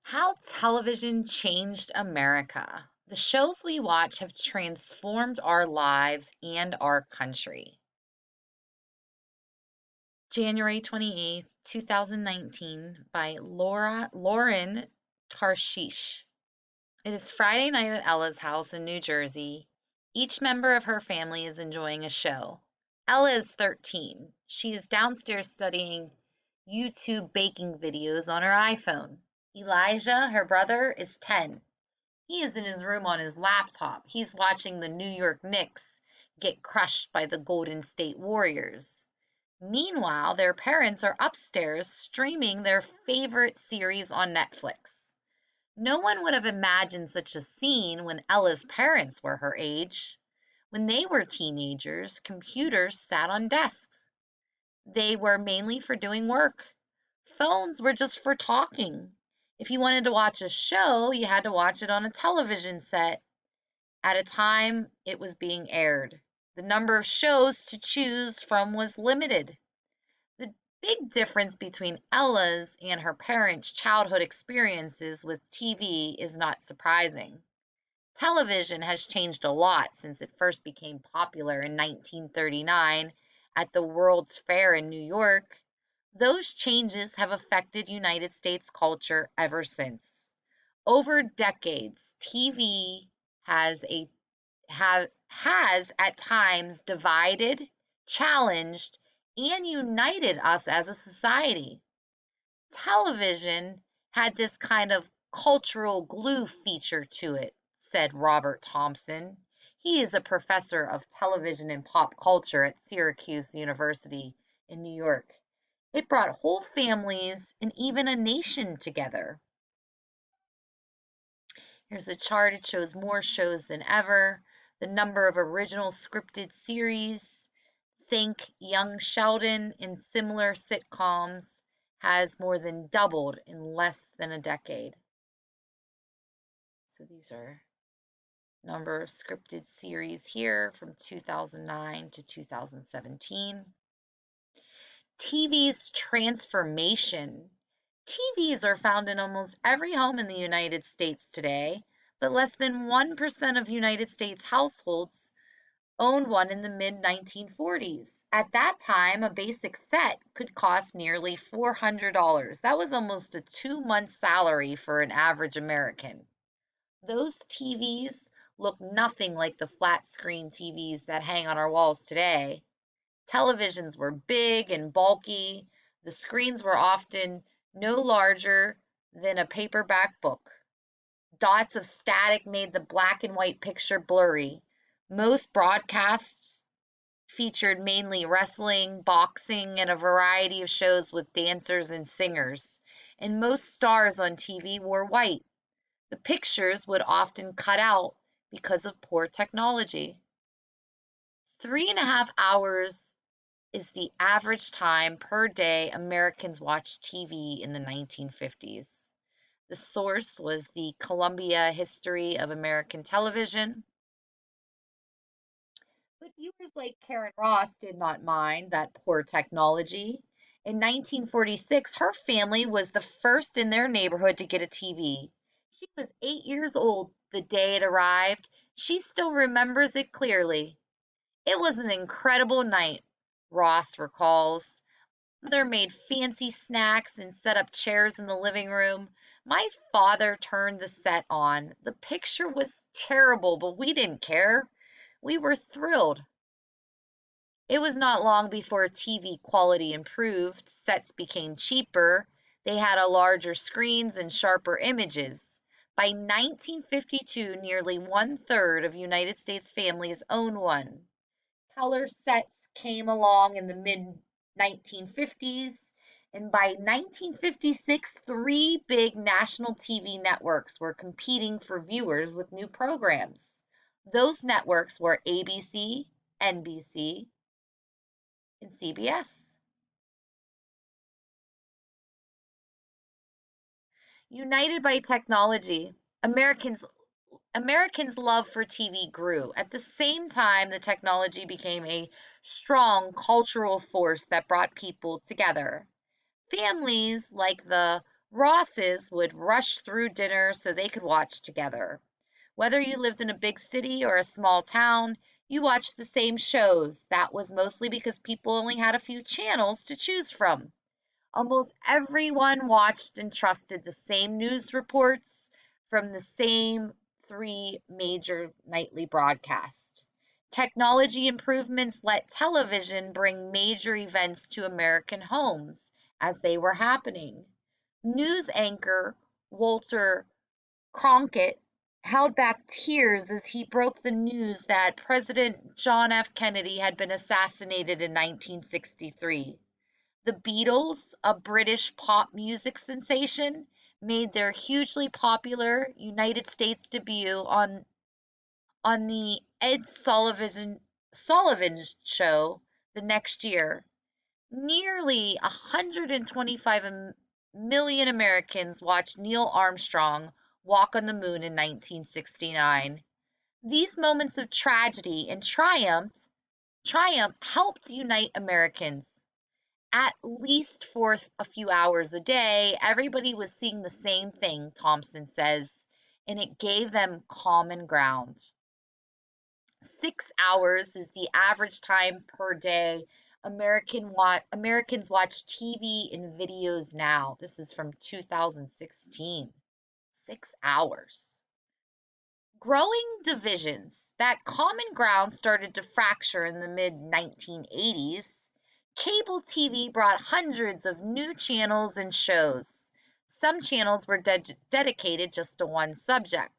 How television changed America. The shows we watch have transformed our lives and our country. January 28th, 2019, by Lauren Tarshish. It is Friday night at Ella's house in New Jersey. Each member of her family is enjoying a show. Ella is 13. She is downstairs studying YouTube baking videos on her iPhone. Elijah, her brother, is 10. He is in his room on his laptop. He's watching the New York Knicks get crushed by the Golden State Warriors. Meanwhile, their parents are upstairs streaming their favorite series on Netflix. No one would have imagined such a scene when Ella's parents were her age. When they were teenagers, computers sat on desks. They were mainly for doing work. Phones were just for talking. If you wanted to watch a show, you had to watch it on a television set at a time it was being aired. The number of shows to choose from was limited. The big difference between Ella's and her parents' childhood experiences with TV is not surprising. Television has changed a lot since it first became popular in 1939 at the World's Fair in New York. Those changes have affected United States culture ever since. Over decades, TV has a has at times divided, challenged, and united us as a society. Television had this kind of cultural glue feature to it, said Robert Thompson. He is a professor of television and pop culture at Syracuse University in New York. It brought whole families and even a nation together. Here's a chart. It shows more shows than ever. The number of original scripted series, think Young Sheldon and similar sitcoms, has more than doubled in less than a decade. So these are number of scripted series here from 2009 to 2017. TVs Transformation. TVs are found in almost every home in the United States today, but less than 1% of United States households owned one in the mid 1940s. At that time, a basic set could cost nearly $400. That was almost a 2 month salary for an average American. Those TVs look nothing like the flat screen TVs that hang on our walls today. Televisions were big and bulky. The screens were often no larger than a paperback book. Dots of static made the black and white picture blurry. Most broadcasts featured mainly wrestling, boxing, and a variety of shows with dancers and singers. And most stars on TV wore white. The pictures would often cut out because of poor technology. 3.5 hours is the average time per day Americans watched TV in the 1950s. The source was the Columbia History of American Television. But viewers like Karen Ross did not mind that poor technology. In 1946, her family was the first in their neighborhood to get a TV. She was 8 years old the day it arrived. She still remembers it clearly. It was an incredible night, Ross recalls. Mother made fancy snacks and set up chairs in the living room. My father turned the set on. The picture was terrible, but we didn't care. We were thrilled. It was not long before TV quality improved, sets became cheaper, they had a larger screens and sharper images. By 1952, nearly one-third of United States families owned one. Color sets came along in the mid 1950s, and by 1956, three big national TV networks were competing for viewers with new programs. Those networks were ABC, NBC, and CBS. United by technology, Americans' love for TV grew. At the same time, the technology became a strong cultural force that brought people together. Families like the Rosses would rush through dinner so they could watch together. Whether you lived in a big city or a small town, you watched the same shows. That was mostly because people only had a few channels to choose from. Almost everyone watched and trusted the same news reports from the same three major nightly broadcasts. Technology improvements let television bring major events to American homes as they were happening. News anchor Walter Cronkite held back tears as he broke the news that President John F. Kennedy had been assassinated in 1963. The Beatles, a British pop music sensation, made their hugely popular United States debut on the Sullivan show the next year. Nearly 125 million Americans watched Neil Armstrong walk on the moon in 1969. These moments of tragedy and triumph helped unite Americans. At least for a few hours a day, everybody was seeing the same thing, Thompson says, and it gave them common ground. 6 hours is the average time per day Americans watch TV and videos now. This is from 2016. 6 hours. Growing divisions. That common ground started to fracture in the mid 1980s. Cable TV brought hundreds of new channels and shows. Some channels were dedicated just to one subject.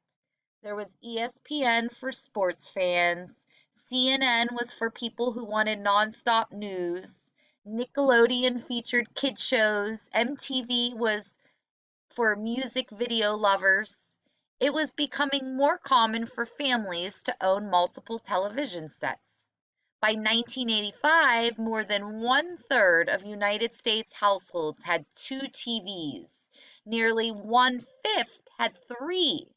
There was ESPN for sports fans, CNN was for people who wanted nonstop news, Nickelodeon featured kid shows, MTV was for music video lovers. It was becoming more common for families to own multiple television sets. By 1985, more than one-third of United States households had two TVs. Nearly one-fifth had three.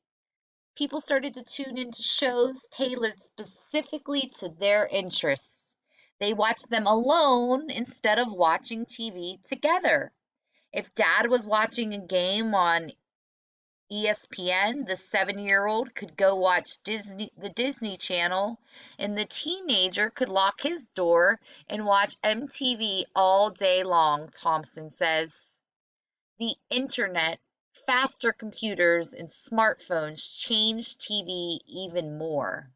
People started to tune into shows tailored specifically to their interests. They watched them alone instead of watching TV together. If dad was watching a game on ESPN, the 7-year-old could go watch the Disney Channel, and the teenager could lock his door and watch MTV all day long, Thompson says. The internet, faster computers, and smartphones changed TV even more.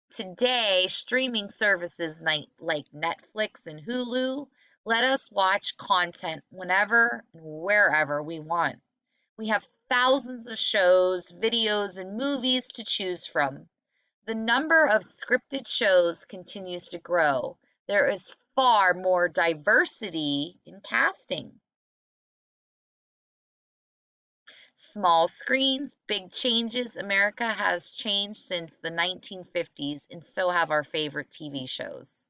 Today, streaming services like Netflix and Hulu let us watch content whenever and wherever we want. We have thousands of shows, videos, and movies to choose from. The number of scripted shows continues to grow. There is far more diversity in casting. Small screens, big changes. America has changed since the 1950s, and so have our favorite TV shows.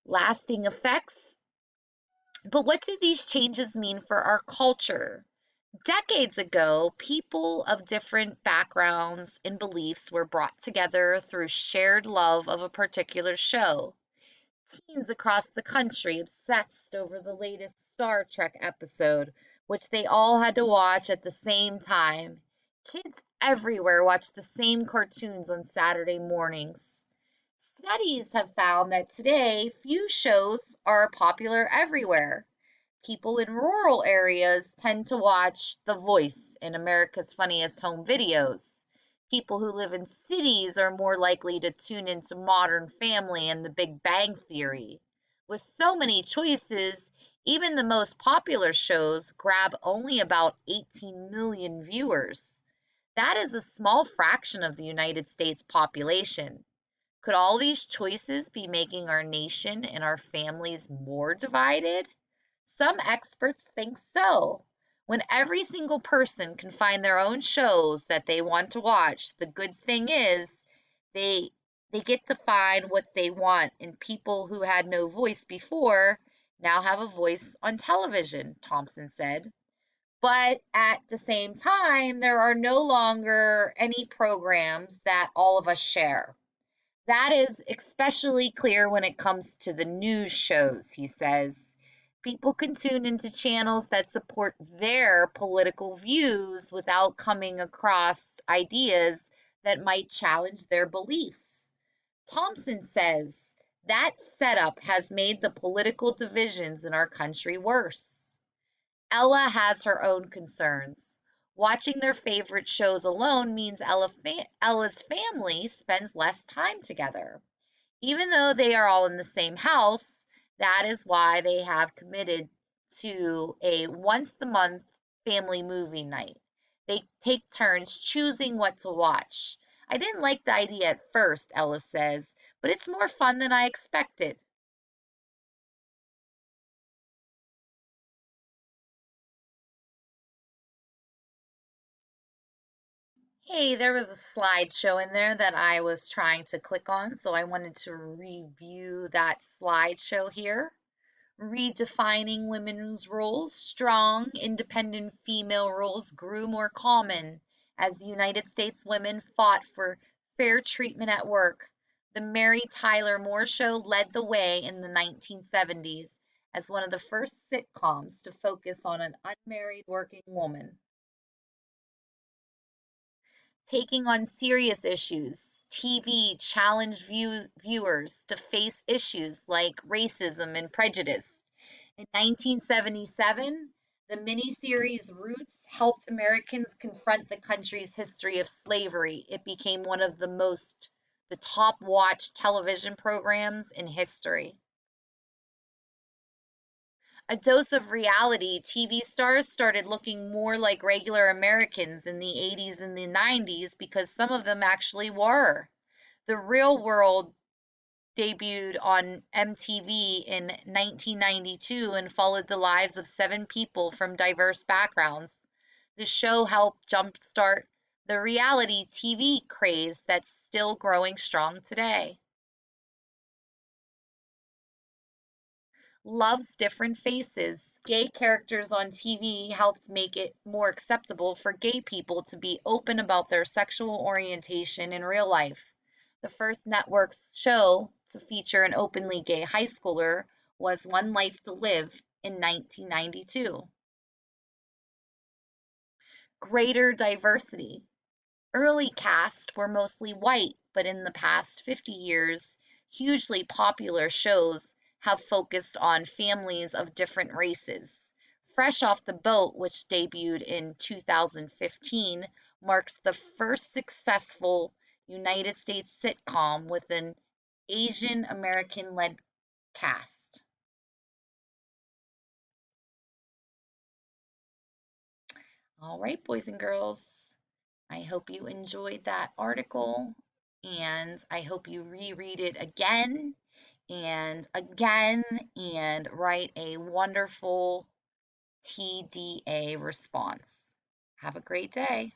Lasting effects. But what do these changes mean for our culture? Decades ago, people of different backgrounds and beliefs were brought together through shared love of a particular show. Teens across the country obsessed over the latest Star Trek episode, which they all had to watch at the same time. Kids everywhere watched the same cartoons on Saturday mornings. Studies have found that today few shows are popular everywhere. People in rural areas tend to watch The Voice and America's Funniest Home Videos. People who live in cities are more likely to tune into Modern Family and The Big Bang Theory. With so many choices, even the most popular shows grab only about 18 million viewers. That is a small fraction of the United States population. Could all these choices be making our nation and our families more divided? Some experts think so. When every single person can find their own shows that they want to watch, the good thing is they they get to find what they want, and people who had no voice before now have a voice on television, Thompson said. But at the same time, there are no longer any programs that all of us share. That is especially clear when it comes to the news shows, he says. People can tune into channels that support their political views without coming across ideas that might challenge their beliefs. Thompson says that setup has made the political divisions in our country worse. Ella has her own concerns. Watching their favorite shows alone means Ella's family spends less time together. Even though they are all in the same house, that is why they have committed to a once a month family movie night. They take turns choosing what to watch. I didn't like the idea at first, Ella says, but it's more fun than I expected. Hey, there was a slideshow in there that I was trying to click on, so I wanted to review that slideshow here. Redefining women's roles, strong, independent female roles grew more common as United States women fought for fair treatment at work. The Mary Tyler Moore Show led the way in the 1970s as one of the first sitcoms to focus on an unmarried working woman. Taking on serious issues, TV challenged viewers to face issues like racism and prejudice. In 1977, the miniseries Roots helped Americans confront the country's history of slavery. It became one of the top watched television programs in history. A dose of reality, TV stars started looking more like regular Americans in the 80s and the 90s because some of them actually were. The Real World debuted on MTV in 1992 and followed the lives of 7 people from diverse backgrounds. The show helped jumpstart the reality TV craze that's still growing strong today. Loves different faces. Gay characters on TV helped make it more acceptable for gay people to be open about their sexual orientation in real life. The first network show to feature an openly gay high schooler was One Life to Live in 1992. Greater diversity. Early casts were mostly white, but in the past 50 years, hugely popular shows have focused on families of different races. Fresh Off the Boat, which debuted in 2015, marks the first successful United States sitcom with an Asian American led cast. All right, boys and girls, I hope you enjoyed that article and I hope you reread it again and again and write a wonderful TDA response. Have a great day.